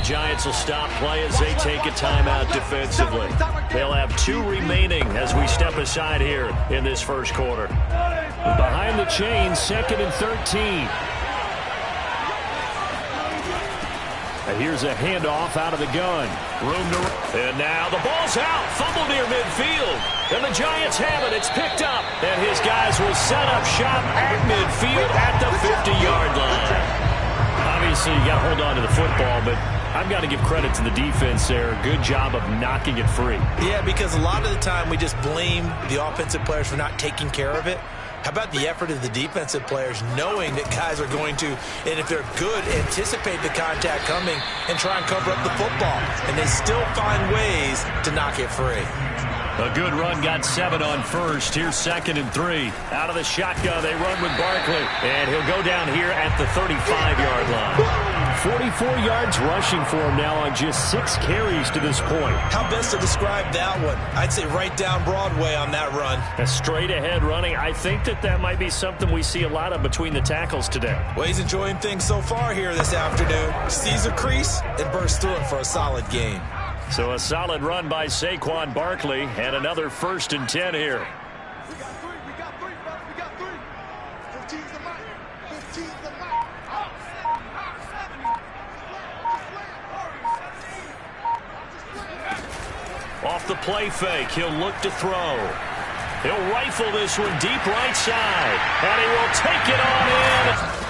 Giants will stop play as they take a timeout defensively. They'll have 2 remaining as we step aside here in this first quarter. Behind the chains, 2nd and 13. And here's a handoff out of the gun. And now the ball's out. Fumble near midfield. And the Giants have it. It's picked up. And his guys will set up shop at midfield at the 50-yard line. Obviously, you got to hold on to the football, but I've got to give credit to the defense there. Good job of knocking it free. Yeah, because a lot of the time we just blame the offensive players for not taking care of it. How about the effort of the defensive players knowing that guys are going to, and if they're good, anticipate the contact coming and try and cover up the football. And they still find ways to knock it free. A good run got 7 on first. Here's 2nd and 3. Out of the shotgun, they run with Barkley. And he'll go down here at the 35-yard line. 44 yards rushing for him now on just 6 carries to this point. How best to describe that one? I'd say right down Broadway on that run. A straight-ahead running. I think that might be something we see a lot of between the tackles today. Well, he's enjoying things so far here this afternoon. Sees a crease and bursts through it for a solid gain. So a solid run by Saquon Barkley and another 1st and 10 here. We got 3, we got 3, brother. We got 3. 15's the mic. 15's the mic. Off the play fake, he'll look to throw. He'll rifle this one deep right side. And he will take it on in.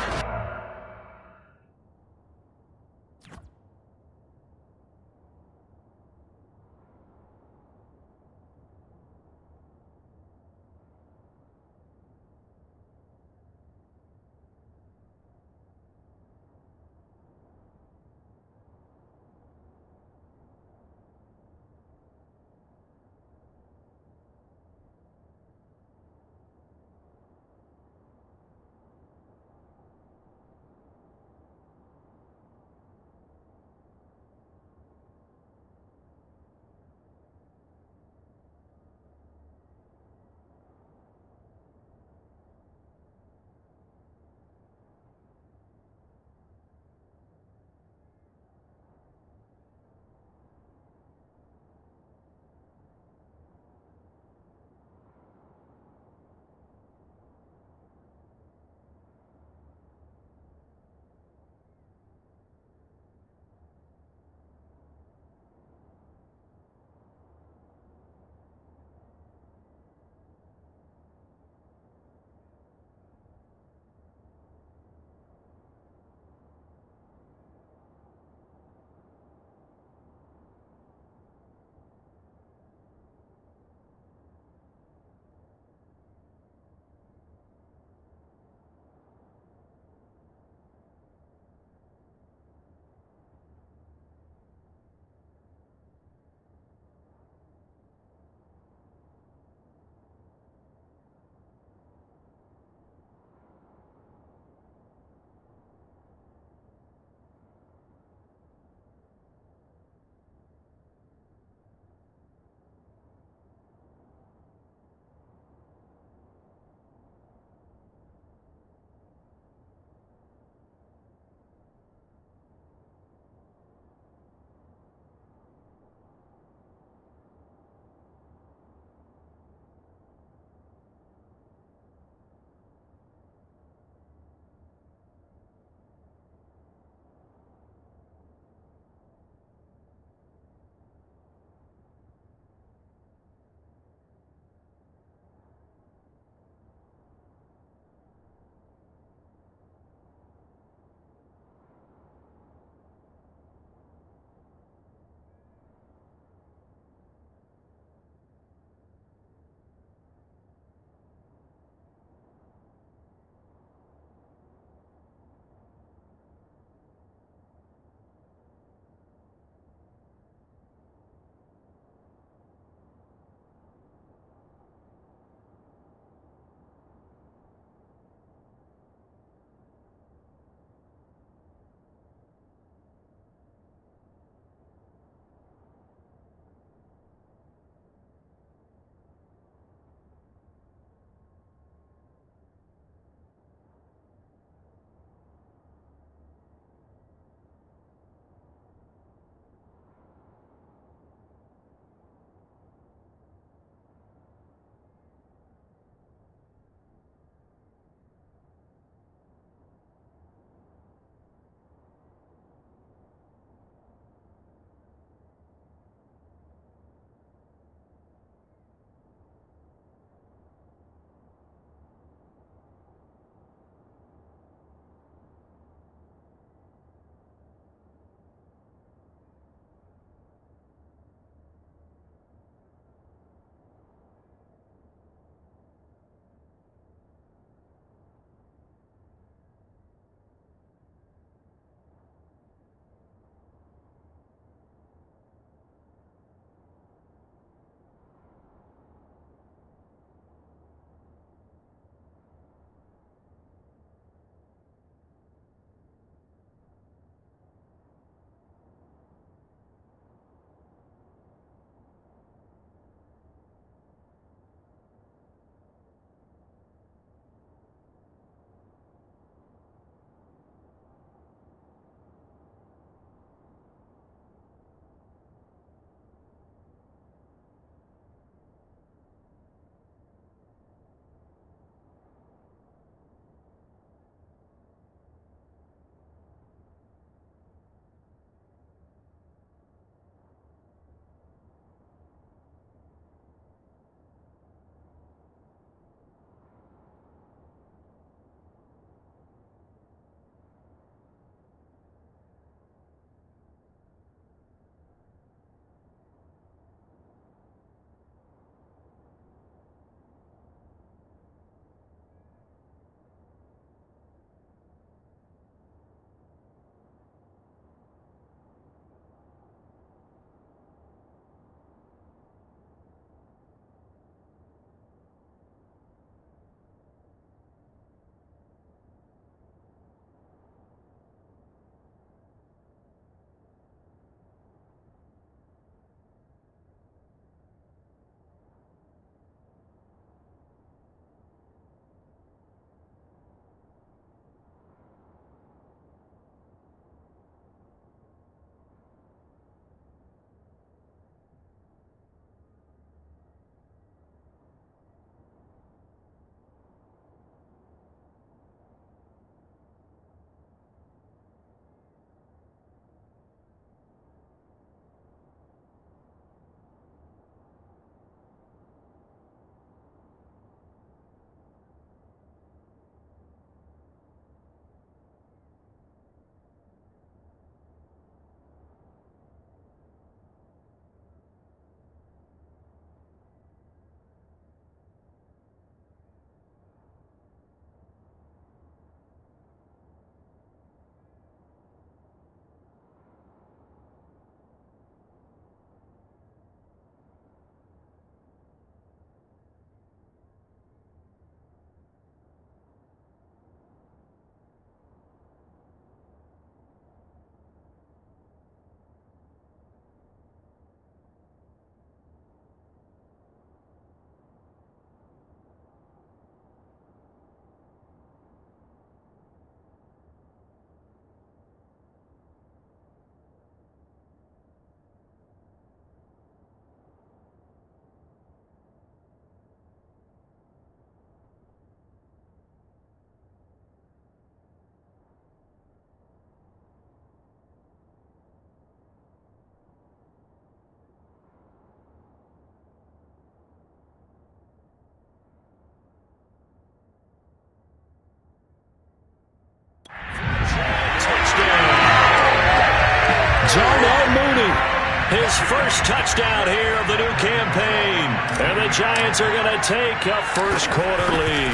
His first touchdown here of the new campaign. And the Giants are going to take a first quarter lead.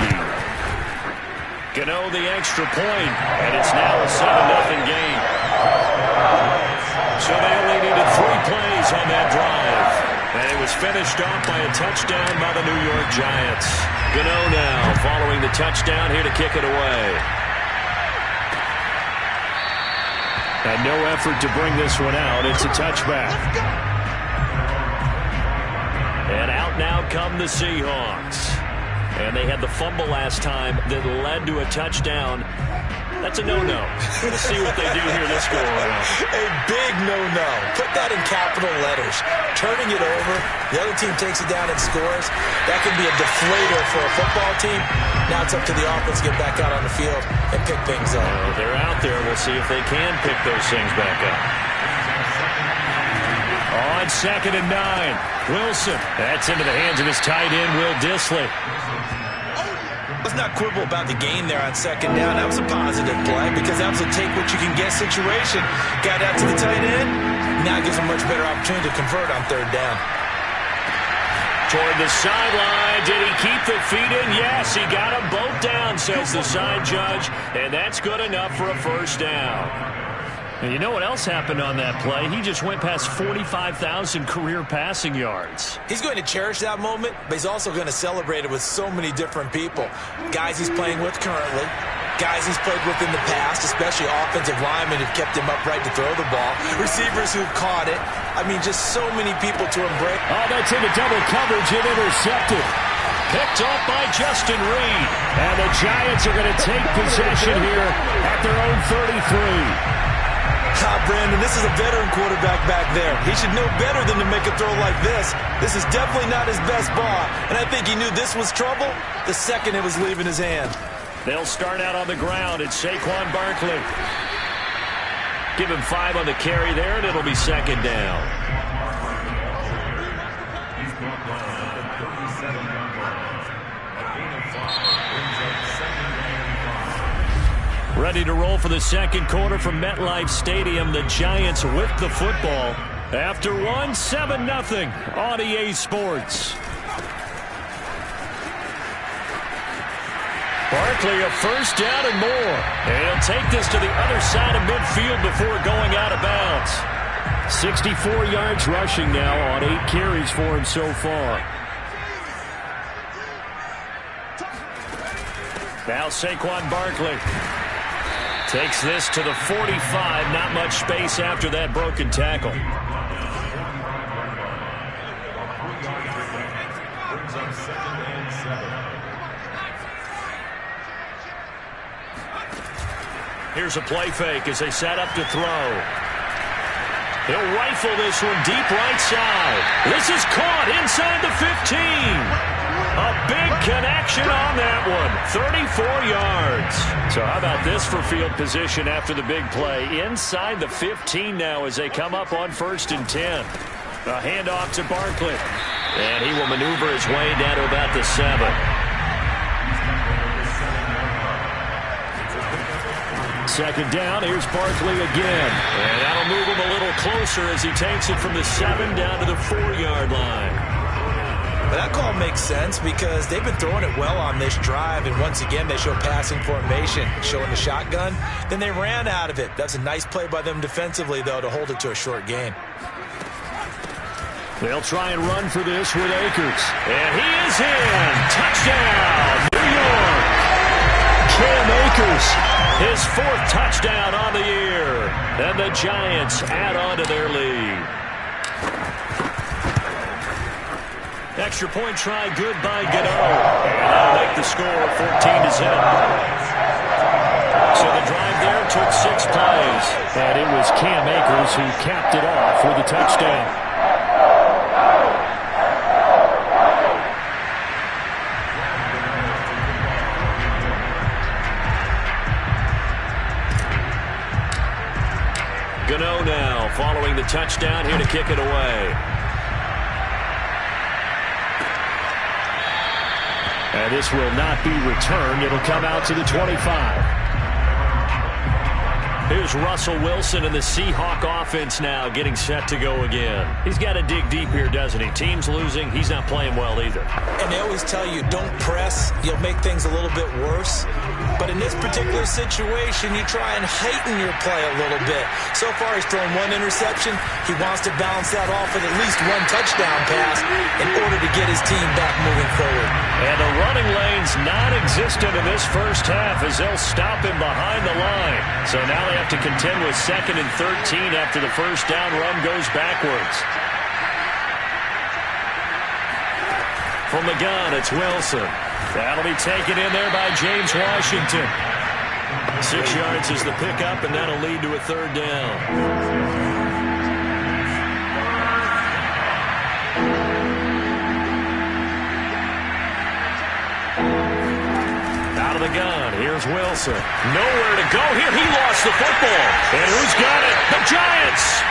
Gano the extra point, and it's now a 7-0 game. So they only needed 3 plays on that drive. And it was finished off by a touchdown by the New York Giants. Gano now following the touchdown here to kick it away. And no effort to bring this one out. It's a touchback. And out now come the Seahawks. And they had the fumble last time that led to a touchdown. That's a no-no. We'll see what they do here this go-around. A big no-no. Put that in capital letters. Turning it over, the other team takes it down and scores. That can be a deflator for a football team. Now it's up to the offense to get back out on the field and pick things up. They're out there. We'll see if they can pick those things back up. On 2nd and 9, Wilson. That's into the hands of his tight end, Will Dissly. Let's not quibble about the gain there on 2nd down. That was a positive play because that was a take-what-you-can-get situation. Got out to the tight end. Now gives him a much better opportunity to convert on 3rd down. Toward the sideline. Did he keep the feet in? Yes, he got them both down, says the side judge. And that's good enough for a first down. And you know what else happened on that play? He just went past 45,000 career passing yards. He's going to cherish that moment, but he's also going to celebrate it with so many different people. Guys he's playing with currently, guys he's played with in the past, especially offensive linemen who've kept him upright to throw the ball, receivers who've caught it. I mean, just so many people to embrace. Oh, that's into double coverage and intercepted. Picked off by Justin Reed. And the Giants are going to take possession here at their own 33. Brandon, this is a veteran quarterback back there. He should know better than to make a throw like this. This is definitely not his best ball, and I think he knew this was trouble the second it was leaving his hand. They'll start out on the ground. It's Saquon Barkley. Give him 5 on the carry there, and it'll be 2nd down. Ready to roll for the 2nd quarter from MetLife Stadium. The Giants with the football. After 7-0 on EA Sports. Barkley a first down and more. And he'll take this to the other side of midfield before going out of bounds. 64 yards rushing now on 8 carries for him so far. Now Saquon Barkley. Takes this to the 45. Not much space after that broken tackle. Here's a play fake as they set up to throw. He'll rifle this one deep right side. This is caught inside the 15. A big connection on that one. 34 yards. So how about this for field position after the big play? Inside the 15 now as they come up on 1st and 10. A handoff to Barkley. And he will maneuver his way down to about the 7. Second down, here's Barkley again. And that'll move him a little closer as he takes it from the 7 down to the 4-yard line. But that call makes sense because they've been throwing it well on this drive, and once again they show passing formation, showing the shotgun. Then they ran out of it. That's a nice play by them defensively, though, to hold it to a short gain. They'll try and run for this with Akers. And he is in. Touchdown, New York. Cam Akers, his 4th touchdown on the year. And the Giants add on to their lead. Extra point try good by Gano. And that'll make the score 14-0. So the drive there took 6 plays. And it was Cam Akers who capped it off with a touchdown. Gano now following the touchdown here to kick it away. And this will not be returned. It'll come out to the 25. Here's Russell Wilson and the Seahawk offense now getting set to go again. He's got to dig deep here, doesn't he? Team's losing. He's not playing well either. And they always tell you, don't press. You'll make things a little bit worse. But in this particular situation, you try and heighten your play a little bit. So far, he's thrown one interception. He wants to balance that off with at least one touchdown pass in order to get his team back moving forward. And the running lane's non-existent in this first half as they'll stop him behind the line. So now they have to contend with 2nd and 13 after the first down run goes backwards. From the gun, it's Wilson. That'll be taken in there by James Washington. 6 yards is the pickup, and that'll lead to a 3rd down. Out of the gun, here's Wilson. Nowhere to go here. He lost the football. And who's got it? The Giants!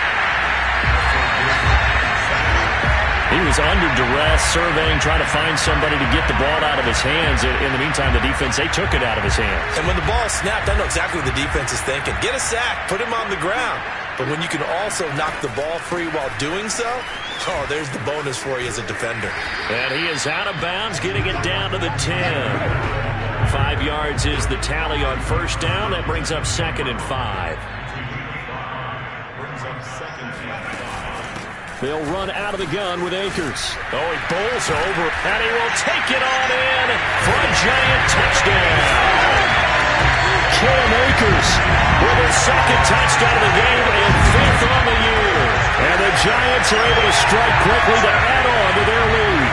He was under duress, surveying, trying to find somebody to get the ball out of his hands. In the meantime, the defense, they took it out of his hands. And when the ball snapped, I know exactly what the defense is thinking. Get a sack, put him on the ground. But when you can also knock the ball free while doing so, oh, there's the bonus for you as a defender. And he is out of bounds, getting it down to the 10. 5 yards is the tally on first down. That brings up 2nd and 5. They'll run out of the gun with Akers. Oh, he bowls over, and he will take it on in for a Giant touchdown. Cam Akers with his 2nd touchdown of the game and 5th on the year. And the Giants are able to strike quickly to add on to their lead.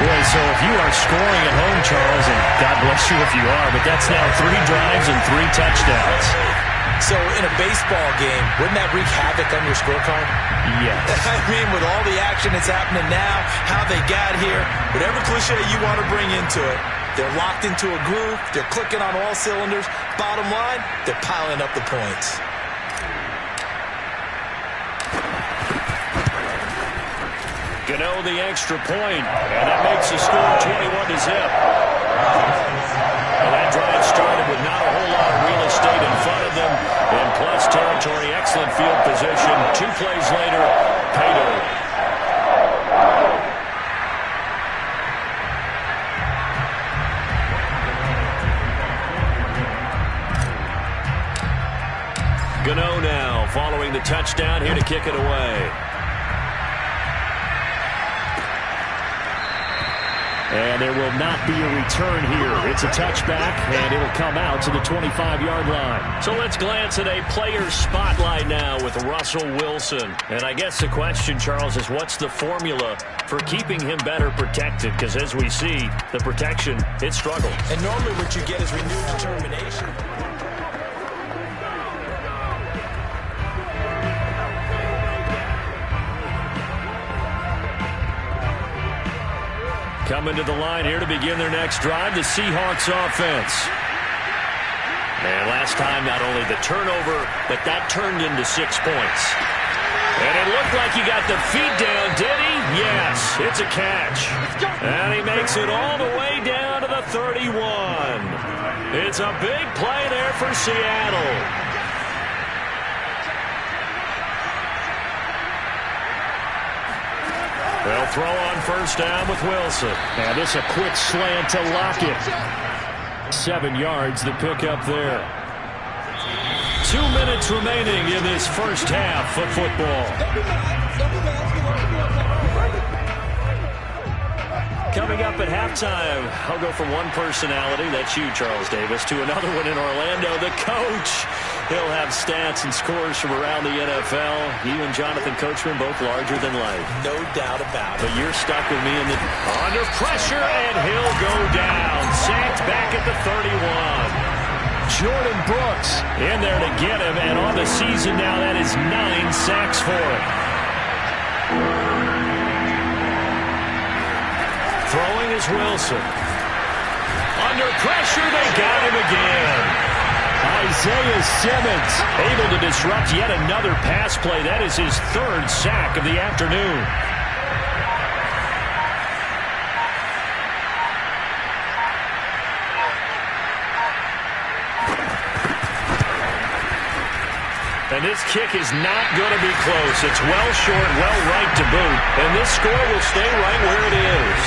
Boy, so if you are scoring at home, Charles, and God bless you if you are, but that's now 3 drives and 3 touchdowns. So in a baseball game, wouldn't that wreak havoc on your scorecard? Yes. I mean, with all the action that's happening now, how they got here, whatever cliche you want to bring into it, they're locked into a groove, they're clicking on all cylinders. Bottom line, they're piling up the points. Gano the extra point, and that makes the score 21-0. Well, that drive started with not a whole lot of real estate in front of them. In plus territory, excellent field position. 2 plays later, payday. Gano now following the touchdown here to kick it away. And there will not be a return here. It's a touchback, and it'll come out to the 25-yard line. So let's glance at a player's spotlight now with Russell Wilson. And I guess the question, Charles, is what's the formula for keeping him better protected? Because as we see, the protection, it struggled. And normally what you get is renewed determination. Coming to the line here to begin their next drive, the Seahawks offense. And last time, not only the turnover, but that turned into 6 points. And it looked like he got the feet down, did he? Yes, it's a catch. And he makes it all the way down to the 31. It's a big play there for Seattle. They'll throw on first down with Wilson. And this a quick slant to Lockett. 7 yards, the pickup there. 2 minutes remaining in this first half of football. Coming up at halftime, I'll go from one personality, that's you, Charles Davis, to another one in Orlando, the coach. He'll have stats and scores from around the NFL. You and Jonathan Coachman, both larger than life. No doubt about it. But you're stuck with me in the... Under pressure, and he'll go down. Sacked back at the 31. Jordan Brooks in there to get him, and on the season now, that is 9 sacks for him. Throwing is Wilson. Under pressure, they got him again. Isaiah Simmons able to disrupt yet another pass play. That is his 3rd sack of the afternoon. And this kick is not going to be close. It's well short, well right to boot. And this score will stay right where it is.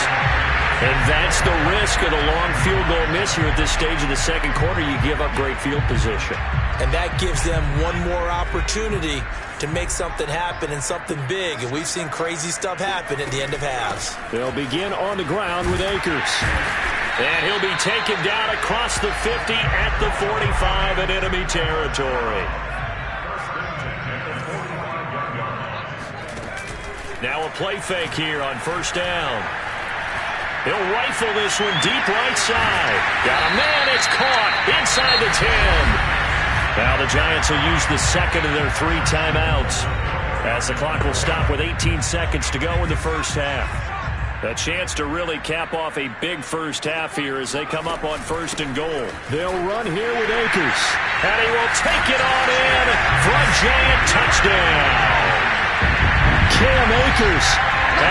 And that's the risk of the long field goal miss here at this stage of the second quarter. You give up great field position. And that gives them one more opportunity to make something happen and something big. And we've seen crazy stuff happen at the end of halves. They'll begin on the ground with Akers. And he'll be taken down across the 50 at the 45 in enemy territory. Now a play fake here on first down. He'll rifle this one deep right side. Got a man, it's caught inside the 10. Now the Giants will use the second of their 3 timeouts as the clock will stop with 18 seconds to go in the first half. A chance to really cap off a big first half here as they come up on first and goal. They'll run here with Akers. And he will take it on in for a Giant touchdown. Cam Akers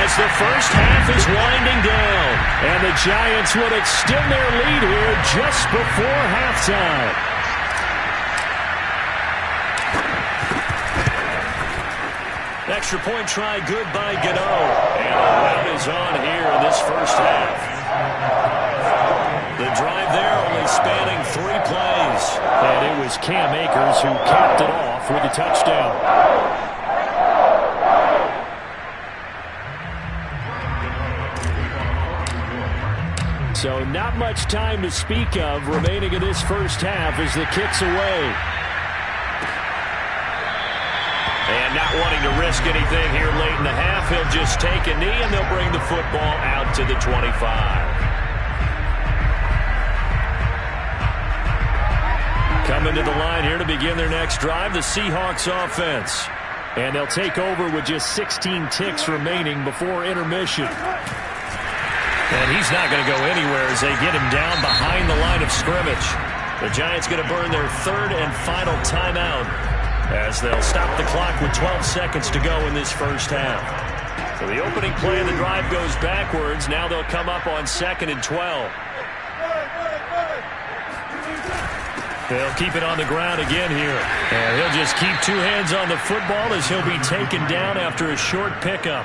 as the first half is winding down. And the Giants would extend their lead here just before halftime. Extra point try good by Gano. And a rout is on here in this first half. The drive there only spanning 3 plays. And it was Cam Akers who capped it off with a touchdown. So not much time to speak of remaining in this first half as the kick's away. And not wanting to risk anything here late in the half, he'll just take a knee and they'll bring the football out to the 25. Coming to the line here to begin their next drive, the Seahawks offense. And they'll take over with just 16 ticks remaining before intermission. And he's not going to go anywhere as they get him down behind the line of scrimmage. The Giants going to burn their 3rd and final timeout as they'll stop the clock with 12 seconds to go in this first half. So the opening play of the drive goes backwards. Now they'll come up on 2nd and 12. They'll keep it on the ground again here. And he'll just keep 2 hands on the football as he'll be taken down after a short pickup.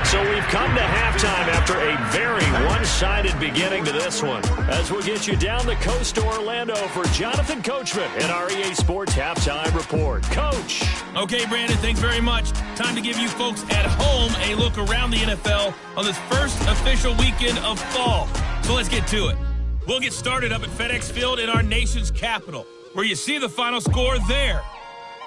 So we've come to halftime after a very one-sided beginning to this one. As we'll get you down the coast to Orlando for Jonathan Coachman in our EA Sports Halftime Report. Coach. Okay, Brandon, thanks very much. Time to give you folks at home a look around the NFL on this first official weekend of fall. So let's get to it. We'll get started up at FedEx Field in our nation's capital, where you see the final score there.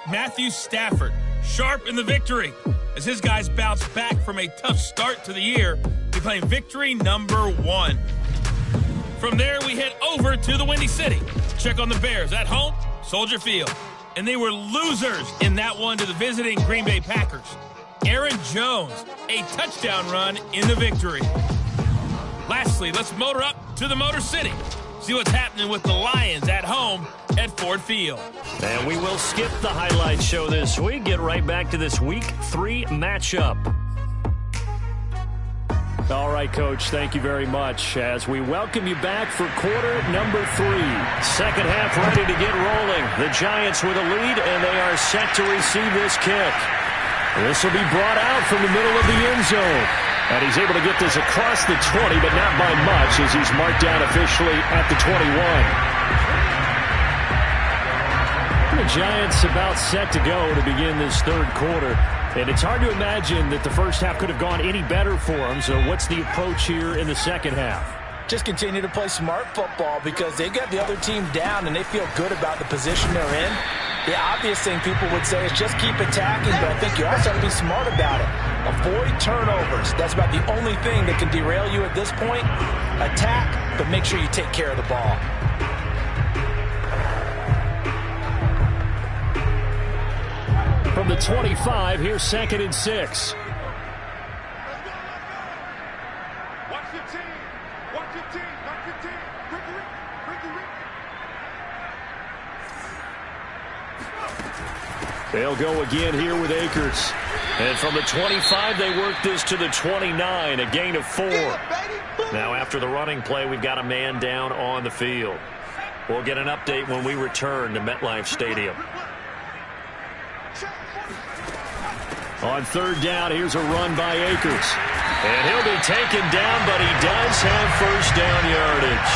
Matthew Stafford, sharp in the victory, as his guys bounce back from a tough start to the year to claim victory number 1. From there, we head over to the Windy City. Check on the Bears at home, Soldier Field. And they were losers in that one to the visiting Green Bay Packers. Aaron Jones, a touchdown run in the victory. Lastly, let's motor up to the Motor City. See what's happening with the Lions at home at Ford Field. And we will skip the highlight show this week. Get right back to this Week 3 matchup. All right, Coach, thank you very much as we welcome you back for quarter number 3. Second half ready to get rolling. The Giants with a lead, and they are set to receive this kick. This will be brought out from the middle of the end zone. And he's able to get this across the 20, but not by much as he's marked down officially at the 21. The Giants about set to go to begin this third quarter. And it's hard to imagine that the first half could have gone any better for them. So what's the approach here in the second half? Just continue to play smart football because they got the other team down and they feel good about the position they're in. The obvious thing people would say is just keep attacking, but I think you also have to be smart about it. Avoid turnovers. That's about the only thing that can derail you at this point. Attack, but make sure you take care of the ball. From the 25, here's 2nd and 6. Watch your team. Watch your team. Watch your team. Ricky. They'll go again here with Akers. And from the 25, they work this to the 29, a gain of 4. Now after the running play, we've got a man down on the field. We'll get an update when we return to MetLife Stadium. On third down, here's a run by Akers. And he'll be taken down, but he does have first down yardage.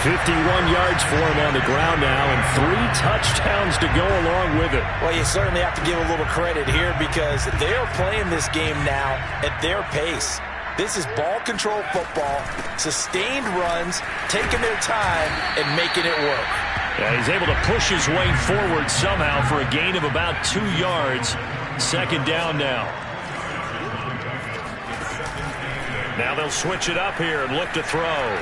51 yards for him on the ground now, and 3 touchdowns to go along with it. Well, you certainly have to give a little credit here because they're playing this game now at their pace. This is ball control football, sustained runs, taking their time, and making it work. Yeah, he's able to push his way forward somehow for a gain of about 2 yards. Second down now. Now they'll switch it up here and look to throw.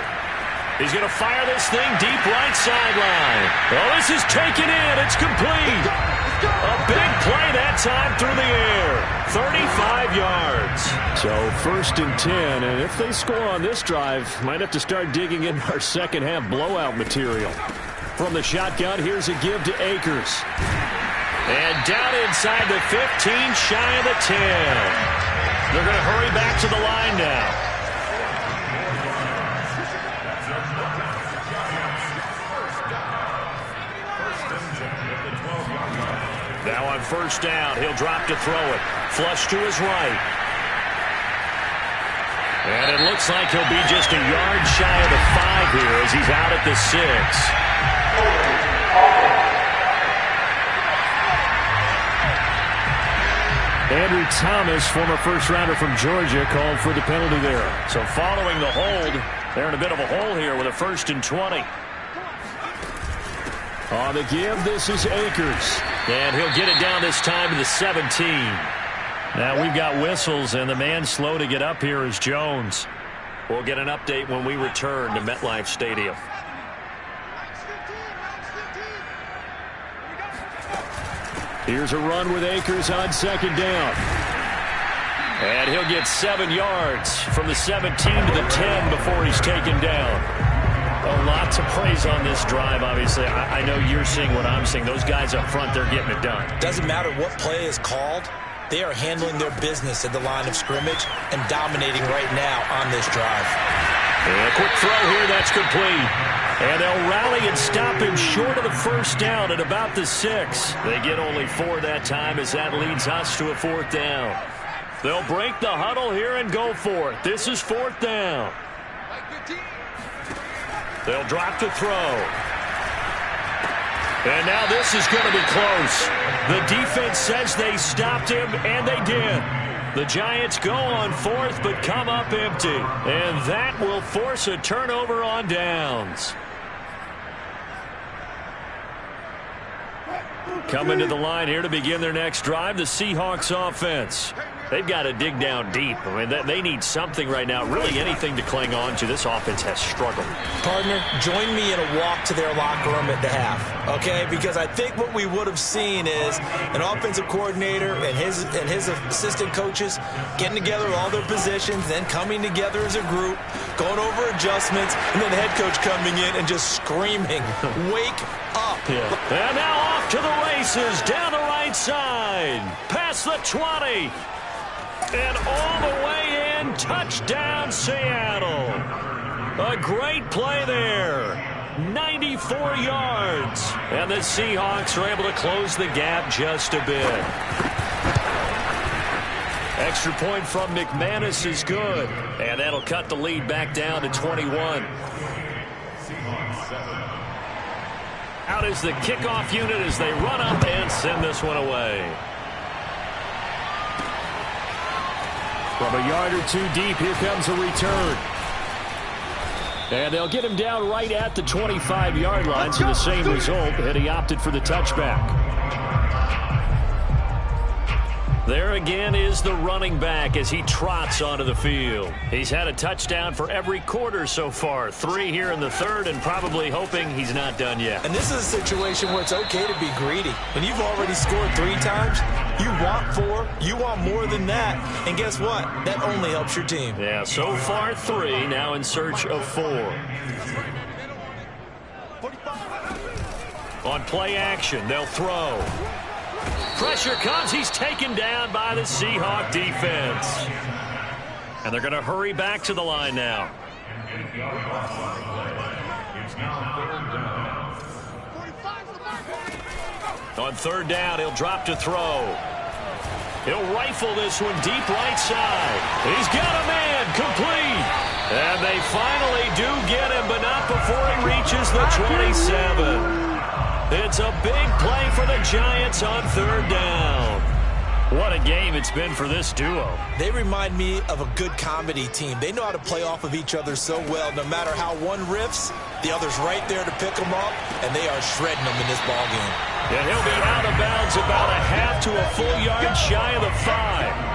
He's going to fire this thing deep right sideline. Oh, this is taken in. It's complete. A big play that time through the air. 35 yards. So 1st and 10, and if they score on this drive, might have to start digging in our second half blowout material. From the shotgun, here's a give to Akers. And down inside the 15, shy of the 10. They're going to hurry back to the line now. Now on first down, he'll drop to throw it. Flush to his right. And it looks like he'll be just a yard shy of the 5 here as he's out at the 6. Andrew Thomas, former first-rounder from Georgia, called for the penalty there. So following the hold, they're in a bit of a hole here with a 1st and 20. On the give, this is Akers. And he'll get it down this time to the 17. Now we've got whistles, and the man slow to get up here is Jones. We'll get an update when we return to MetLife Stadium. Here's a run with Akers on second down. And he'll get 7 yards from the 17 to the 10 before he's taken down. A lot to praise on this drive, obviously. I know you're seeing what I'm seeing. Those guys up front, they're getting it done. Doesn't matter what play is called. They are handling their business at the line of scrimmage and dominating right now on this drive. And a quick throw here, that's complete. And they'll rally and stop him short of the first down at about the 6. They get only 4 that time as that leads us to a 4th down. They'll break the huddle here and go for it. This is 4th down. They'll drop to throw. And now this is going to be close. The defense says they stopped him, and they did. The Giants go on 4th, but come up empty. And that will force a turnover on downs. Coming to the line here to begin their next drive, the Seahawks offense. They've got to dig down deep. I mean, they need something right now, really anything to cling on to. This offense has struggled. Partner, join me in a walk to their locker room at the half, okay? Because I think what we would have seen is an offensive coordinator and his assistant coaches getting together all their positions, then coming together as a group, going over adjustments, and then the head coach coming in and just screaming, wake up. Yeah. And now off to the races, down the right side, past the 20. And all the way in, touchdown Seattle. A great play there. 94 yards. And the Seahawks are able to close the gap just a bit. Extra point from McManus is good. And that'll cut the lead back down to 21. Out is the kickoff unit as they run up and send this one away. From a yard or 2 deep, here comes a return. And they'll get him down right at the 25-yard line, so the same result, and he opted for the touchback. There again is the running back as he trots onto the field. He's had a touchdown for every quarter so far. 3 here in the 3rd, and probably hoping he's not done yet. And this is a situation where it's okay to be greedy. When you've already scored 3 times, you want 4, you want more than that. And guess what? That only helps your team. Yeah, so far 3, now in search of 4. On play action, they'll throw. Pressure comes. He's taken down by the Seahawk defense. And they're going to hurry back to the line now. On third down, he'll drop to throw. He'll rifle this one deep right side. He's got a man, complete. And they finally do get him, but not before he reaches the 27. It's a big play for the Giants on third down. What a game it's been for this duo. They remind me of a good comedy team. They know how to play off of each other so well. No matter how one riffs, the other's right there to pick them up, and they are shredding them in this ballgame. And he'll be out of bounds about a half to a full yard shy of the 5.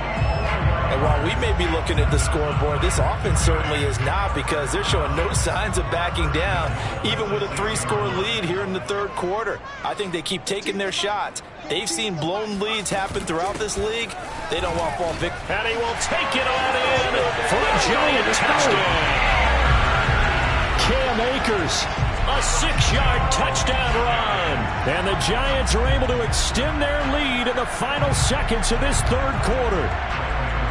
And while we may be looking at the scoreboard, this offense certainly is not, because they're showing no signs of backing down, even with a 3-score lead here in the third quarter. I think they keep taking their shots. They've seen blown leads happen throughout this league. They don't want to fall victim. And he will take it on in for a Giant touchdown. Cam Akers, a 6-yard touchdown run. And the Giants are able to extend their lead in the final seconds of this third quarter.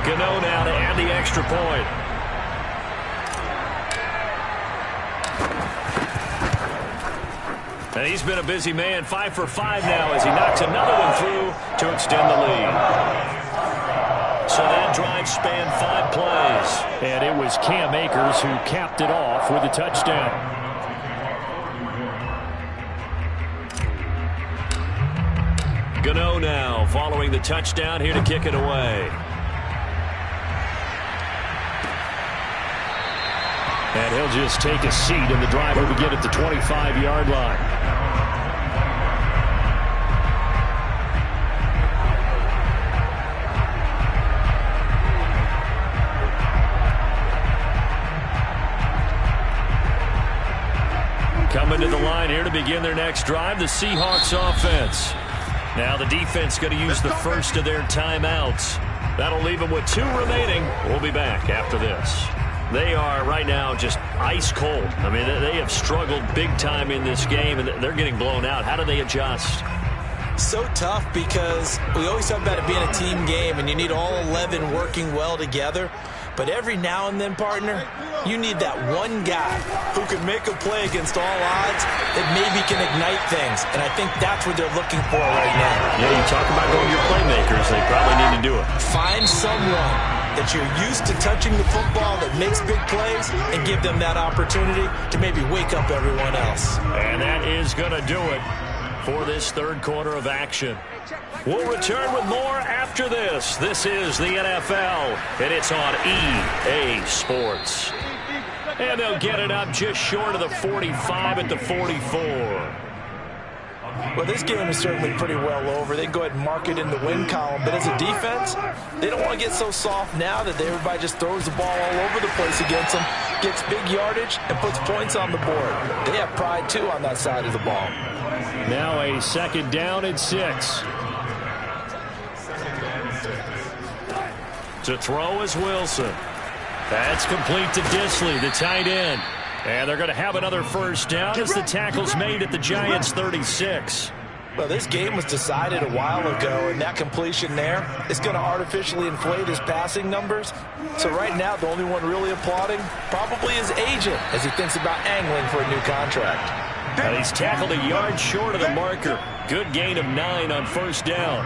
Gano now to add the extra point. And he's been a busy man, 5 for 5 now as he knocks another one through to extend the lead. So that drive spanned 5 plays. And it was Cam Akers who capped it off with a touchdown. Gano now following the touchdown here to kick it away. And he'll just take a seat, and the drive will begin at the 25-yard line. Coming to the line here to begin their next drive, the Seahawks offense. Now the defense going to use the first of their timeouts. That'll leave them with 2 remaining. We'll be back after this. They are right now just ice cold. I mean, they have struggled big time in this game, and they're getting blown out. How do they adjust? So tough, because we always talk about it being a team game, and you need all 11 working well together. But every now and then, partner, you need that one guy who can make a play against all odds that maybe can ignite things. And I think that's what they're looking for right now. Yeah, you talk about going your playmakers. They probably need to do it. Find someone that you're used to touching the football that makes big plays and give them that opportunity to maybe wake up everyone else. And that is going to do it for this third quarter of action. We'll return with more after this. This is the NFL, and it's on EA Sports. And they'll get it up just short of the 45 at the 44. Well, this game is certainly pretty well over. They can go ahead and mark it in the win column. But as a defense, they don't want to get so soft now that everybody just throws the ball all over the place against them, gets big yardage, and puts points on the board. They have pride, too, on that side of the ball. Now a second down and 6. To throw is Wilson. That's complete to Disley, the tight end. And they're going to have another first down as the tackle's made at the Giants' 36. Well, this game was decided a while ago, and that completion there is going to artificially inflate his passing numbers. So right now, the only one really applauding probably his agent as he thinks about angling for a new contract. And he's tackled a yard short of the marker. Good gain of 9 on first down.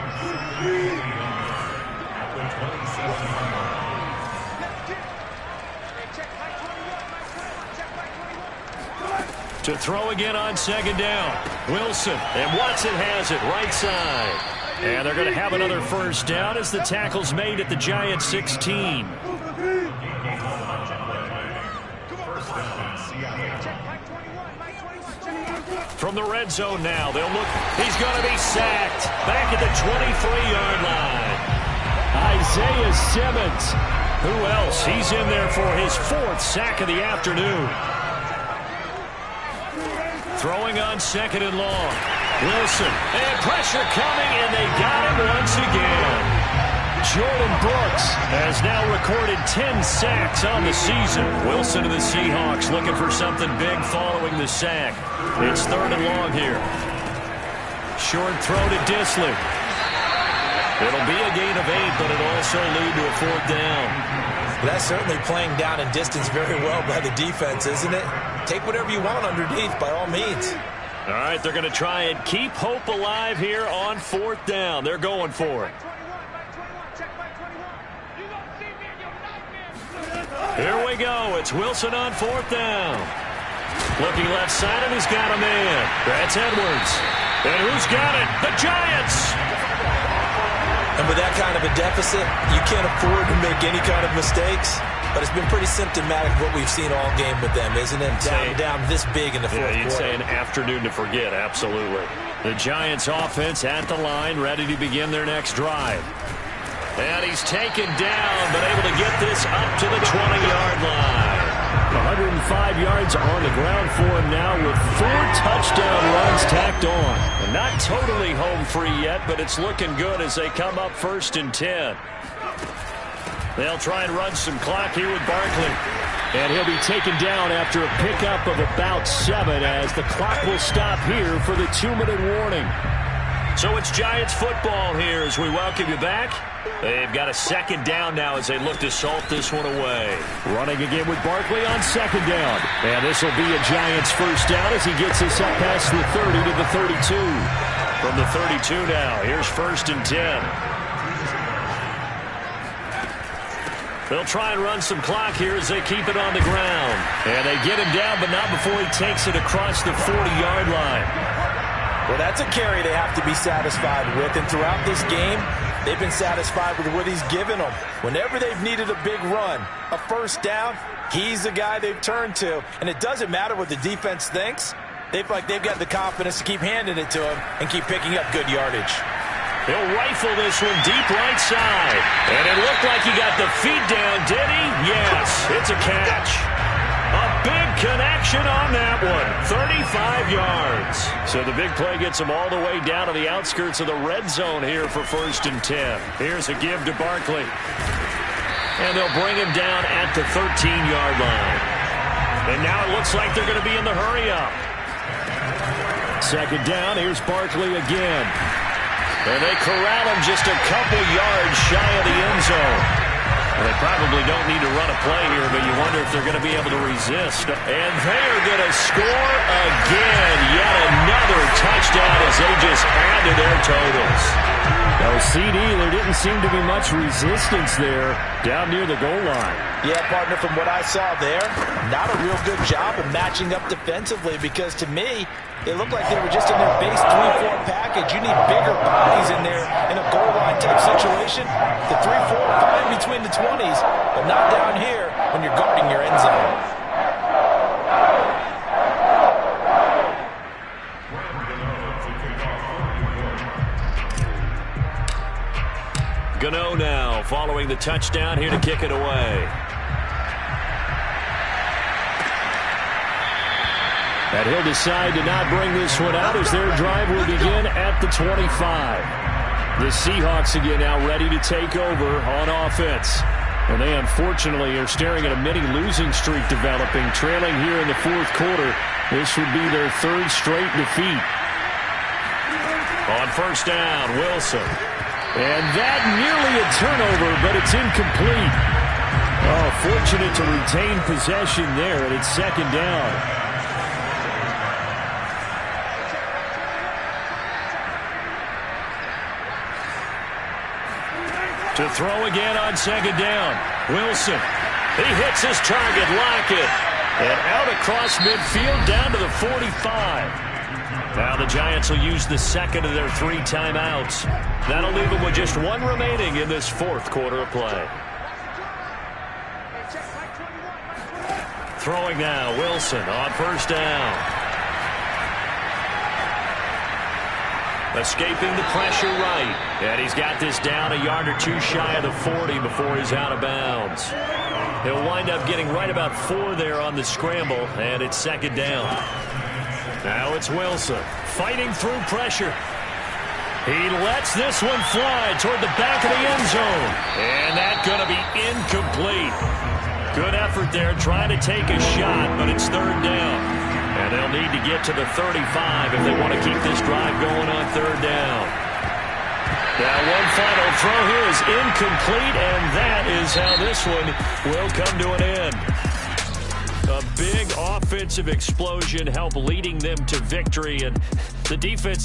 To throw again on second down. Wilson, and Watson has it right side. And they're going to have another first down as the tackle's made at the Giants' 16. From the red zone now, they'll look. He's going to be sacked back at the 23-yard line. Isaiah Simmons. Who else? He's in there for his 4th sack of the afternoon. Throwing on second and long. Wilson, and pressure coming, and they got him once again. Jordan Brooks has now recorded 10 sacks on the season. Wilson and the Seahawks looking for something big following the sack. It's third and long here. Short throw to Disley. It'll be a gain of 8, but it'll also lead to a 4th down. That's certainly playing down in distance very well by the defense, isn't it? Take whatever you want underneath, by all means. All right, they're going to try and keep hope alive here on 4th down. They're going for it. Here we go. It's Wilson on 4th down. Looking left side, and he's got a man. That's Edwards. And who's got it? The Giants! And with that kind of a deficit, you can't afford to make any kind of mistakes. But it's been pretty symptomatic of what we've seen all game with them, isn't it? Down this big in the fourth quarter. You'd say an afternoon to forget, absolutely. The Giants offense at the line, ready to begin their next drive. And he's taken down, but able to get this up to the 20-yard line. 105 yards on the ground for him now with 4 touchdown runs tacked on. And not totally home free yet, but it's looking good as they come up 1st and 10. They'll try and run some clock here with Barkley. And he'll be taken down after a pickup of about 7 as the clock will stop here for the 2-minute warning. So it's Giants football here as we welcome you back. They've got a 2nd down now as they look to salt this one away. Running again with Barkley on 2nd down. And this will be a Giants 1st down as he gets us up past the 30 to the 32. From the 32 now, here's 1st and 10. They'll try and run some clock here as they keep it on the ground. And they get him down, but not before he takes it across the 40-yard line. Well, that's a carry they have to be satisfied with. And throughout this game, they've been satisfied with what he's given them. Whenever they've needed a big run, a 1st down, he's the guy they've turned to. And it doesn't matter what the defense thinks. They've got the confidence to keep handing it to him and keep picking up good yardage. He'll rifle this one deep right side. And it looked like he got the feet down, did he? Yes, it's a catch. A big connection on that one. 35 yards. So the big play gets him all the way down to the outskirts of the red zone here for 1st and 10. Here's a give to Barkley. And they'll bring him down at the 13-yard line. And now it looks like they're going to be in the hurry-up. 2nd down, here's Barkley again. And they corral him just a couple yards shy of the end zone. Well, they probably don't need to run a play here, but you wonder if they're going to be able to resist. And they're going to score again. Yet another touchdown as they just add to their totals. Now, CD, there didn't seem to be much resistance there down near the goal line. Yeah, partner, from what I saw there, not a real good job of matching up defensively because to me, it looked like they were just in their base 3-4 package. You need bigger bodies in there in a goal line type situation. The 3-4 fine between the 20s, but not down here when you're guarding your end zone. Gano now following the touchdown here to kick it away. And he'll decide to not bring this one out as their drive will begin at the 25. The Seahawks again now ready to take over on offense. And they unfortunately are staring at a mini losing streak developing, trailing here in the 4th quarter. This would be their 3rd straight defeat. On 1st down, Wilson. And that nearly a turnover, but it's incomplete. Oh, fortunate to retain possession there, and it's 2nd down. To throw again on 2nd down. Wilson. He hits his target, Lockett. And out across midfield down to the 45. Now the Giants will use the 2nd of their 3 timeouts. That'll leave them with just 1 remaining in this 4th quarter of play. Throwing now, Wilson on 1st down. Escaping the pressure right. And he's got this down a yard or 2 shy of the 40 before he's out of bounds. He'll wind up getting right about 4 there on the scramble, and it's 2nd down. Now it's Wilson fighting through pressure. He lets this one fly toward the back of the end zone. And that's going to be incomplete. Good effort there trying to take a shot, but it's 3rd down. And they'll need to get to the 35 if they want to keep this drive going on 3rd down. Now one final throw here is incomplete, and that is how this one will come to an end. A big offensive explosion helped leading them to victory, and the defense